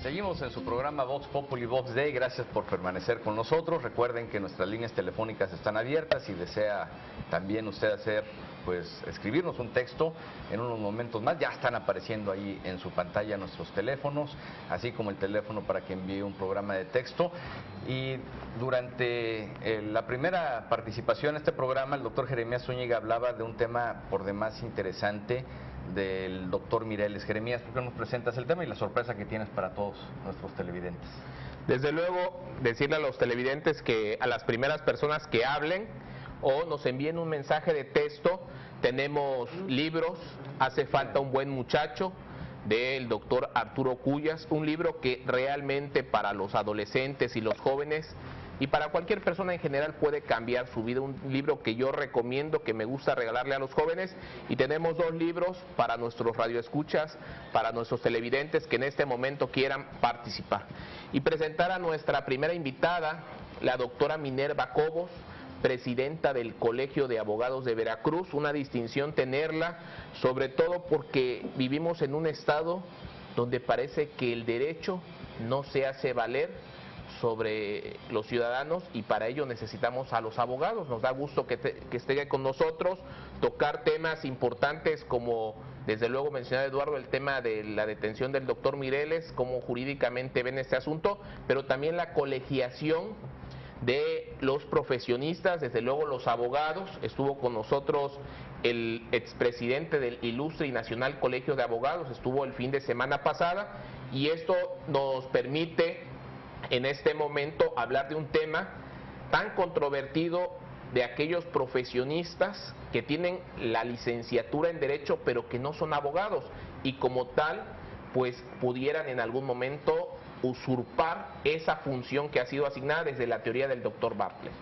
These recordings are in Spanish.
Seguimos en su programa Vox Populi Vox Day. Gracias por permanecer con nosotros. Recuerden que nuestras líneas telefónicas están abiertas. Si desea también usted escribirnos un texto en unos momentos más, ya están apareciendo ahí en su pantalla nuestros teléfonos, así como el teléfono para que envíe un programa de texto. Y durante la primera participación en este programa, el doctor Jeremías Zúñiga hablaba de un tema por demás interesante del doctor Mireles. Jeremías, ¿por qué nos presentas el tema y la sorpresa que tienes para todos nuestros televidentes? Desde luego, decirle a los televidentes que a las primeras personas que hablen o nos envíen un mensaje de texto, tenemos libros, Hace falta un buen muchacho, del doctor Arturo Cuyas, un libro que realmente para los adolescentes y los jóvenes y para cualquier persona en general puede cambiar su vida, un libro que yo recomiendo, que me gusta regalarle a los jóvenes. Y tenemos dos libros para nuestros radioescuchas, para nuestros televidentes que en este momento quieran participar. Y presentar a nuestra primera invitada, la doctora Minerva Cobos, presidenta del Colegio de Abogados de Veracruz. Una distinción tenerla, sobre todo porque vivimos en un estado donde parece que el derecho no se hace valer sobre los ciudadanos, y para ello necesitamos a los abogados. Nos da gusto que esté con nosotros, tocar temas importantes como, desde luego mencionaba Eduardo, el tema de la detención del doctor Mireles, cómo jurídicamente ven este asunto, pero también la colegiación de los profesionistas, desde luego los abogados. Estuvo con nosotros el expresidente del Ilustre y Nacional Colegio de Abogados, estuvo el fin de semana pasada, y esto nos permite en este momento hablar de un tema tan controvertido de aquellos profesionistas que tienen la licenciatura en Derecho pero que no son abogados y como tal pues pudieran en algún momento usurpar esa función que ha sido asignada desde la teoría del doctor Bartlett.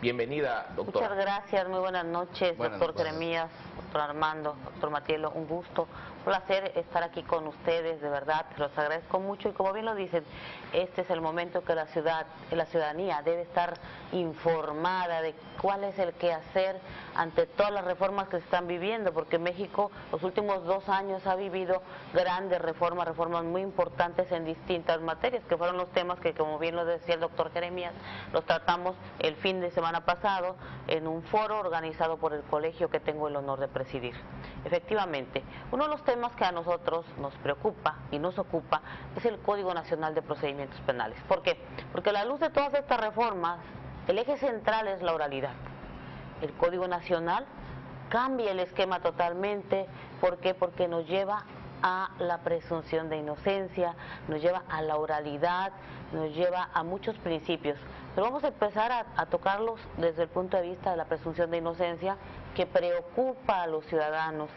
Bienvenida, doctora. Muchas gracias, muy buenas noches, doctor Jeremías, doctor Armando, doctor Matielo, un gusto, un placer estar aquí con ustedes, de verdad, los agradezco mucho y como bien lo dicen, este es el momento que la ciudadanía debe estar informada de cuál es el quehacer ante todas las reformas que se están viviendo, porque México los últimos 2 años ha vivido grandes reformas muy importantes en distintas materias, que fueron los temas que, como bien lo decía el doctor Jeremías, los tratamos el fin de semana pasado en un foro organizado por el colegio que tengo el honor de presidir. Efectivamente, uno de los temas que a nosotros nos preocupa y nos ocupa es el Código Nacional de Procedimientos Penales. ¿Por qué? Porque a la luz de todas estas reformas, el eje central es la oralidad. El Código Nacional cambia el esquema totalmente. ¿Por qué? Porque nos lleva a la presunción de inocencia, nos lleva a la oralidad, nos lleva a muchos principios. Pero vamos a empezar a tocarlos desde el punto de vista de la presunción de inocencia, que preocupa a los ciudadanos.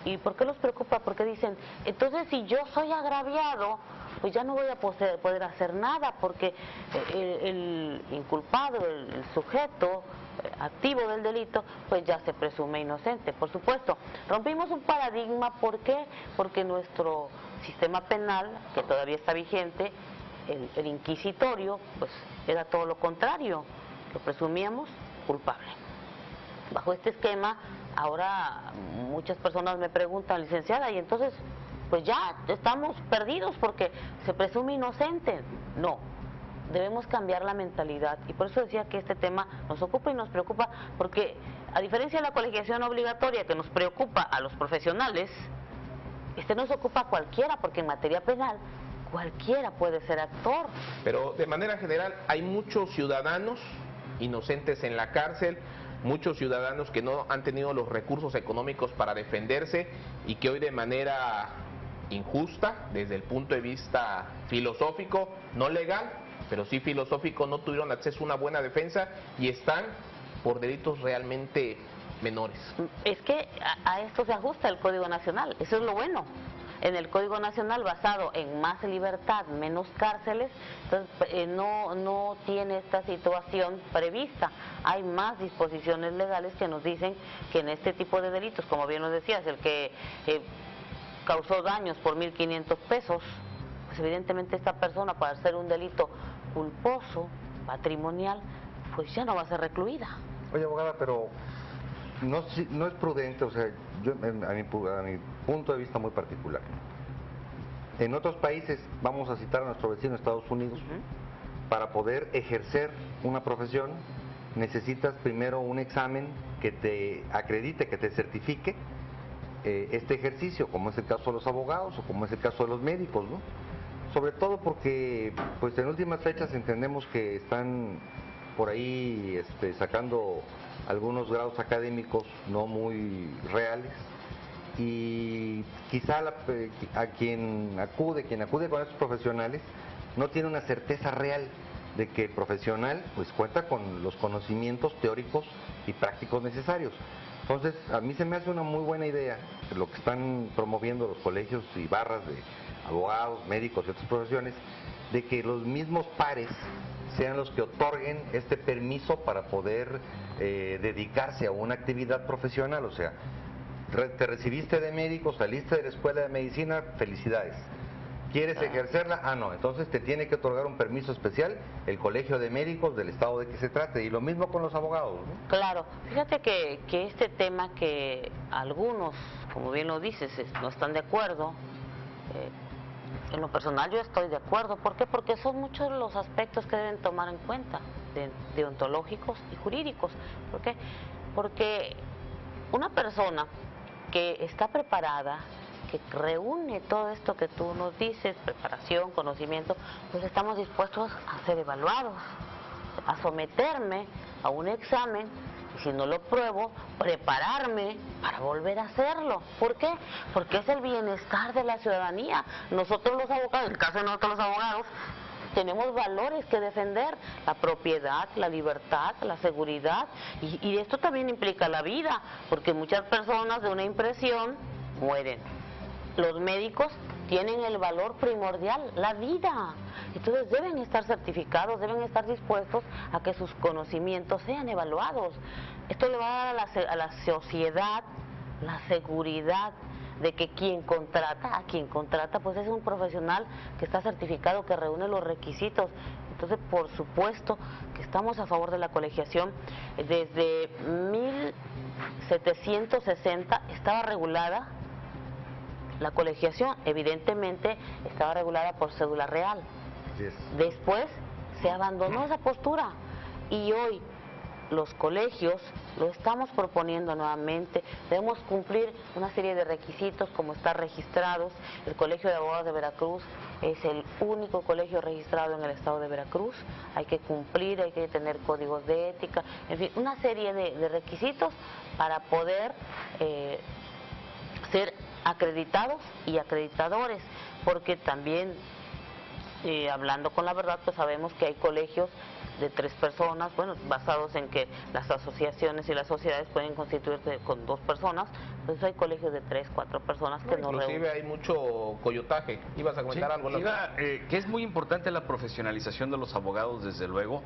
¿Y por qué los preocupa? Porque dicen, entonces si yo soy agraviado, pues ya no voy a poder hacer nada, porque el inculpado, el sujeto activo del delito, pues ya se presume inocente. Por supuesto, rompimos un paradigma. ¿Por qué? Porque nuestro sistema penal, que todavía está vigente, el inquisitorio, pues era todo lo contrario, lo presumíamos culpable. Bajo este esquema, ahora muchas personas me preguntan, licenciada, y entonces pues ya estamos perdidos porque se presume inocente. No, debemos cambiar la mentalidad, y por eso decía que este tema nos ocupa y nos preocupa, porque a diferencia de la colegiación obligatoria que nos preocupa a los profesionales, este nos ocupa a cualquiera, porque en materia penal cualquiera puede ser actor. Pero de manera general hay muchos ciudadanos inocentes en la cárcel, muchos ciudadanos que no han tenido los recursos económicos para defenderse y que hoy de manera injusta, desde el punto de vista filosófico, no legal, pero sí filosófico, no tuvieron acceso a una buena defensa y están por delitos realmente menores. Es que a esto se ajusta el Código Nacional, eso es lo bueno. En el Código Nacional, basado en más libertad, menos cárceles, entonces no tiene esta situación prevista. Hay más disposiciones legales que nos dicen que en este tipo de delitos, como bien nos decías, el que causó daños por 1.500 pesos, pues evidentemente esta persona, para hacer un delito culposo, patrimonial, pues ya no va a ser recluida. Oye, abogada, pero no es prudente, o sea, yo a mi punto de vista muy particular, En otros países, vamos a citar a nuestro vecino Estados Unidos, para poder ejercer una profesión necesitas primero un examen que te acredite, que te certifique este ejercicio, como es el caso de los abogados o como es el caso de los médicos, ¿no? Sobre todo porque pues en últimas fechas entendemos que están por ahí sacando algunos grados académicos no muy reales, y quizá a quien acude con estos profesionales no tiene una certeza real de que el profesional pues cuenta con los conocimientos teóricos y prácticos necesarios. Entonces, a mí se me hace una muy buena idea lo que están promoviendo los colegios y barras de abogados, médicos y otras profesiones, de que los mismos pares sean los que otorguen este permiso para poder dedicarse a una actividad profesional. O sea, te recibiste de médico, saliste de la escuela de medicina, felicidades. ¿Quieres ejercerla? Ah, no, entonces te tiene que otorgar un permiso especial el Colegio de Médicos del estado de que se trate, y lo mismo con los abogados, ¿no? Claro, fíjate que este tema que algunos, como bien lo dices, no están de acuerdo, en lo personal yo estoy de acuerdo. ¿Por qué? Porque son muchos los aspectos que deben tomar en cuenta, deontológicos y jurídicos. ¿Por qué? Porque una persona que está preparada, que reúne todo esto que tú nos dices, preparación, conocimiento, pues estamos dispuestos a ser evaluados, a someterme a un examen, y si no lo pruebo, prepararme para volver a hacerlo. ¿Por qué? Porque es el bienestar de la ciudadanía. Nosotros los abogados, en el caso de nosotros los abogados, tenemos valores que defender: la propiedad, la libertad, la seguridad, y esto también implica la vida, porque muchas personas de una impresión mueren. Los médicos tienen el valor primordial, la vida. Entonces deben estar certificados, deben estar dispuestos a que sus conocimientos sean evaluados. Esto le va a dar a la sociedad la seguridad de que a quien contrata pues es un profesional que está certificado, que reúne los requisitos. Entonces, por supuesto que estamos a favor de la colegiación. Desde 1760 estaba regulada la colegiación, evidentemente estaba regulada por cédula real. Después se abandonó esa postura y hoy los colegios lo estamos proponiendo nuevamente. Debemos cumplir una serie de requisitos como estar registrados. El Colegio de Abogados de Veracruz es el único colegio registrado en el estado de Veracruz. Hay que cumplir, hay que tener códigos de ética, en fin, una serie de requisitos para poder ser acreditados y acreditadores, porque también hablando con la verdad, pues sabemos que hay colegios de 3 personas, bueno, basados en que las asociaciones y las sociedades pueden constituirse con 2 personas, pues hay colegios de 3, 4 personas que no reúnen. Inclusive hay mucho coyotaje. ¿Ibas a comentar algo? Que es muy importante la profesionalización de los abogados, desde luego.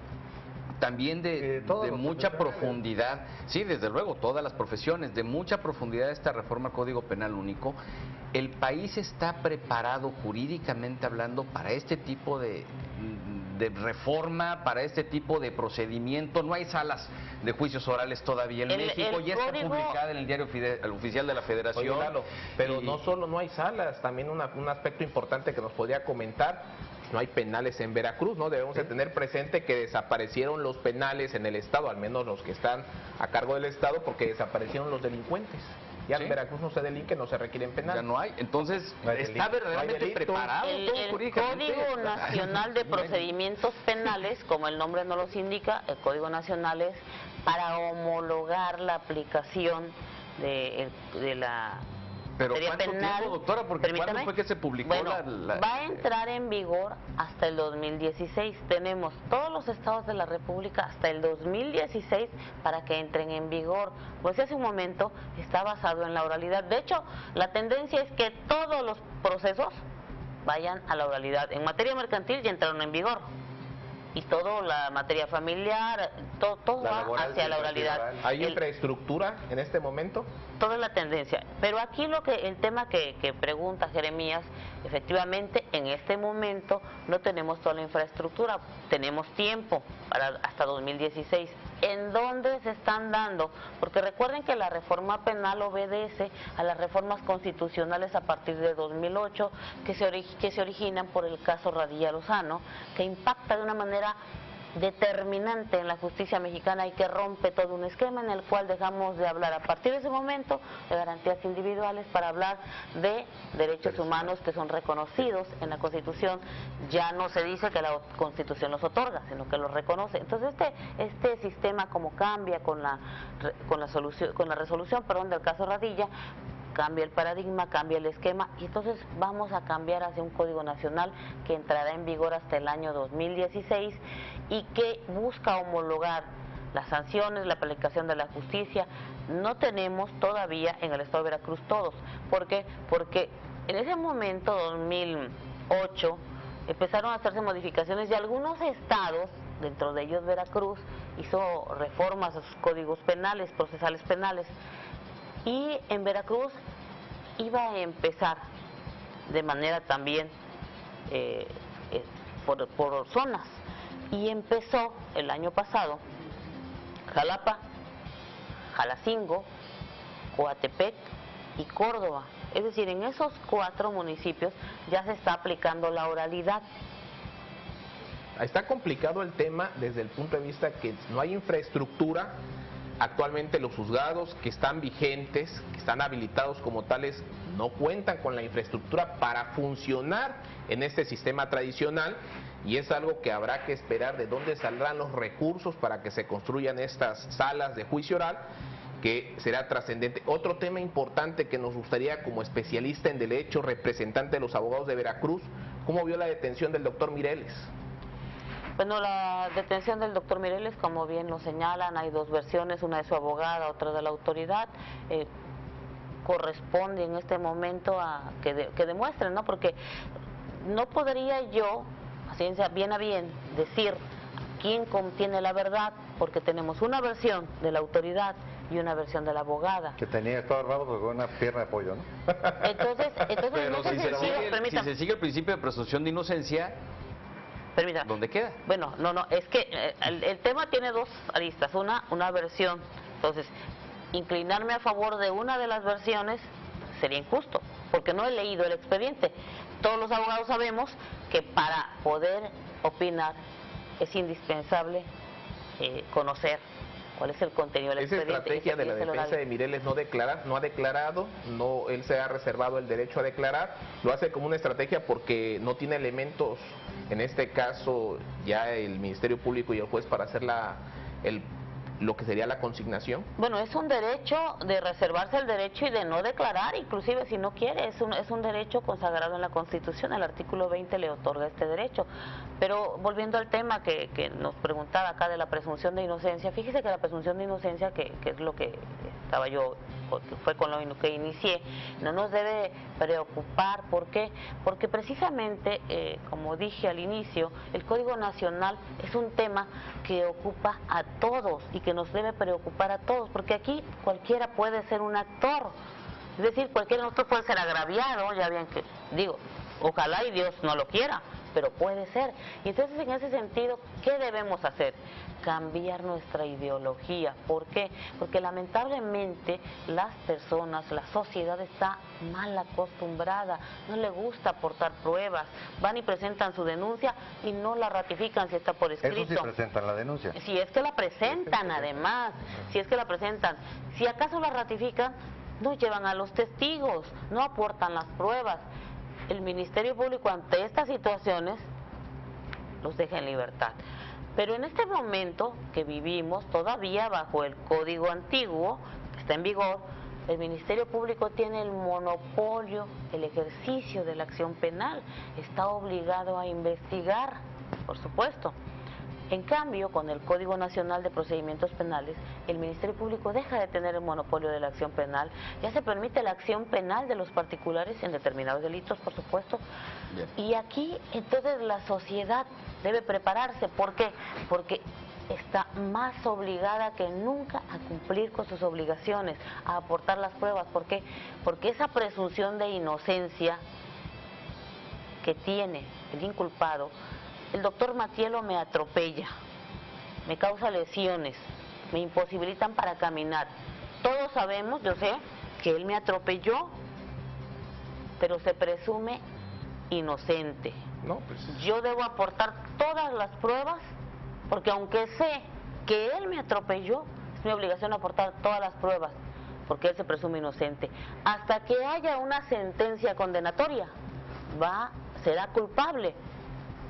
También de mucha profundidad, sí, desde luego, todas las profesiones, de mucha profundidad esta reforma al Código Penal Único. El país está preparado jurídicamente hablando para este tipo de reforma, para este tipo de procedimiento. No hay salas de juicios orales todavía en México, ya está publicada en el diario oficial de la Federación. Oye, Lalo, pero no solo no hay salas, también un aspecto importante que nos podría comentar: no hay penales en Veracruz, ¿no? Debemos de tener presente que desaparecieron los penales en el estado, al menos los que están a cargo del estado, porque desaparecieron los delincuentes. Ya en Veracruz no se delinque, no se requieren penales. Ya no hay, entonces está verdaderamente preparado. El Código Nacional de Procedimientos Penales, como el nombre no los indica, el Código Nacional es para homologar la aplicación de la Pero ¿cuánto tiempo, doctora? Porque ¿cuándo fue que se publicó va a entrar en vigor hasta el 2016. Tenemos todos los estados de la República hasta el 2016 para que entren en vigor. Pues hace un momento está basado en la oralidad. De hecho, la tendencia es que todos los procesos vayan a la oralidad. En materia mercantil ya entraron en vigor. Y todo, la materia familiar, todo va hacia la oralidad. ¿Hay infraestructura en este momento? Toda la tendencia. Pero aquí el tema que pregunta Jeremías, efectivamente en este momento no tenemos toda la infraestructura, tenemos tiempo hasta 2016. ¿En dónde se están dando? Porque recuerden que la reforma penal obedece a las reformas constitucionales a partir de 2008 que se originan por el caso Radilla Lozano, que impacta de una manera determinante en la justicia mexicana y que rompe todo un esquema en el cual dejamos de hablar a partir de ese momento de garantías individuales para hablar de derechos humanos que son reconocidos en la Constitución. Ya no se dice que la Constitución los otorga, sino que los reconoce. Entonces este sistema como cambia con la resolución del caso Radilla, cambia el paradigma, cambia el esquema y entonces vamos a cambiar hacia un Código Nacional que entrará en vigor hasta el año 2016 y que busca homologar las sanciones, la aplicación de la justicia. No tenemos todavía en el estado de Veracruz todos. ¿Por qué? Porque en ese momento, 2008, empezaron a hacerse modificaciones y algunos estados, dentro de ellos Veracruz, hizo reformas a sus códigos penales, procesales penales. Y en Veracruz iba a empezar de manera también por zonas. Y empezó el año pasado Jalapa, Jalacingo, Coatepec y Córdoba. Es decir, en esos 4 municipios ya se está aplicando la oralidad. Está complicado el tema desde el punto de vista que no hay infraestructura. Actualmente los juzgados que están vigentes, que están habilitados como tales, no cuentan con la infraestructura para funcionar en este sistema tradicional y es algo que habrá que esperar de dónde saldrán los recursos para que se construyan estas salas de juicio oral, que será trascendente. Otro tema importante que nos gustaría, como especialista en derecho, representante de los abogados de Veracruz, ¿cómo vio la detención del doctor Mireles? Bueno, la detención del doctor Mireles, como bien lo señalan, hay 2 versiones, una de su abogada, otra de la autoridad. Corresponde en este momento a que demuestren, ¿no? Porque no podría yo, a ciencia bien a bien, decir quién contiene la verdad, porque tenemos una versión de la autoridad y una versión de la abogada. Que tenía estado armado con una pierna de pollo, ¿no? Entonces pero si se sigue el principio de presunción de inocencia, permítame. ¿dónde queda? Bueno, no, es que el tema tiene 2 aristas, una versión. Entonces, inclinarme a favor de una de las versiones sería injusto, porque no he leído el expediente. Todos los abogados sabemos que para poder opinar es indispensable conocer cuál es el contenido del expediente. Esa estrategia de la defensa de Mireles no ha declarado, él se ha reservado el derecho a declarar, lo hace como una estrategia porque no tiene elementos, en este caso ya el Ministerio Público y el juez, para hacer lo que sería la consignación. Bueno, es un derecho de reservarse el derecho y de no declarar, inclusive si no quiere, es un derecho consagrado en la Constitución, el artículo 20 le otorga este derecho. Pero volviendo al tema que nos preguntaba acá de la presunción de inocencia, fíjese que la presunción de inocencia, que es lo que estaba yo, fue con lo que inicié, no nos debe preocupar. ¿Por qué? Porque precisamente, como dije al inicio, el Código Nacional es un tema que ocupa a todos y que nos debe preocupar a todos, porque aquí cualquiera puede ser un actor, es decir, cualquiera de nosotros puede ser agraviado, ya bien que digo, ojalá y Dios no lo quiera, pero puede ser. Y entonces en ese sentido, ¿qué debemos hacer? Cambiar nuestra ideología. ¿Por qué? Porque lamentablemente las personas, la sociedad está mal acostumbrada, no le gusta aportar pruebas, van y presentan su denuncia y no la ratifican si está por escrito. Eso sí presentan la denuncia. Si es que la presentan además, si es que la presentan, si acaso la ratifican, no llevan a los testigos, no aportan las pruebas. El Ministerio Público ante estas situaciones los deja en libertad. Pero en este momento que vivimos, todavía bajo el Código Antiguo, que está en vigor, el Ministerio Público tiene el monopolio, el ejercicio de la acción penal, está obligado a investigar, por supuesto. En cambio, con el Código Nacional de Procedimientos Penales, el Ministerio Público deja de tener el monopolio de la acción penal, ya se permite la acción penal de los particulares en determinados delitos, por supuesto. Bien. Y aquí, entonces, la sociedad debe prepararse. ¿Por qué? Porque está más obligada que nunca a cumplir con sus obligaciones, a aportar las pruebas. ¿Por qué? Porque esa presunción de inocencia que tiene el inculpado, el doctor Matielo me atropella, me causa lesiones, me imposibilitan para caminar. Todos sabemos, yo sé, que él me atropelló, pero se presume inocente. No, pues... Yo debo aportar todas las pruebas, porque aunque sé que él me atropelló, es mi obligación aportar todas las pruebas, porque él se presume inocente. Hasta que haya una sentencia condenatoria, será culpable.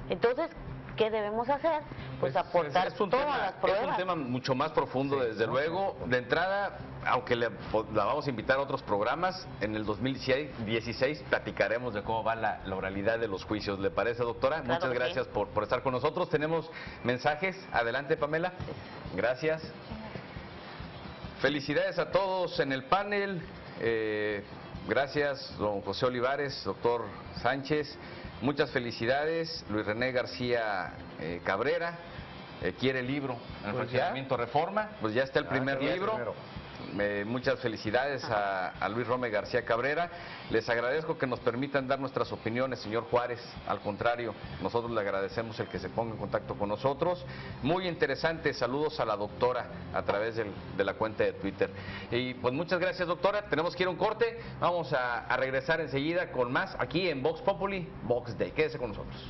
Entonces, ¿qué debemos hacer? Pues aportar todas las pruebas. Es un tema mucho más profundo, desde luego. De entrada, aunque la vamos a invitar a otros programas, en el 2016 platicaremos de cómo va la oralidad de los juicios. ¿Le parece, doctora? Claro. Muchas gracias por estar con nosotros. Tenemos mensajes. Adelante, Pamela. Gracias. Felicidades a todos en el panel. Gracias, don José Olivares, doctor Sánchez. Muchas felicidades. Luis René García Cabrera quiere el libro en el Fraccionamiento Reforma. Pues ya está el primer libro. Muchas felicidades a Luis Rome García Cabrera. Les agradezco que nos permitan dar nuestras opiniones, señor Juárez. Al contrario, nosotros le agradecemos el que se ponga en contacto con nosotros. Muy interesante. Saludos a la doctora a través de la cuenta de Twitter. Y pues muchas gracias, doctora. Tenemos que ir a un corte. Vamos a regresar enseguida con más aquí en Vox Populi, Vox Day. Quédese con nosotros.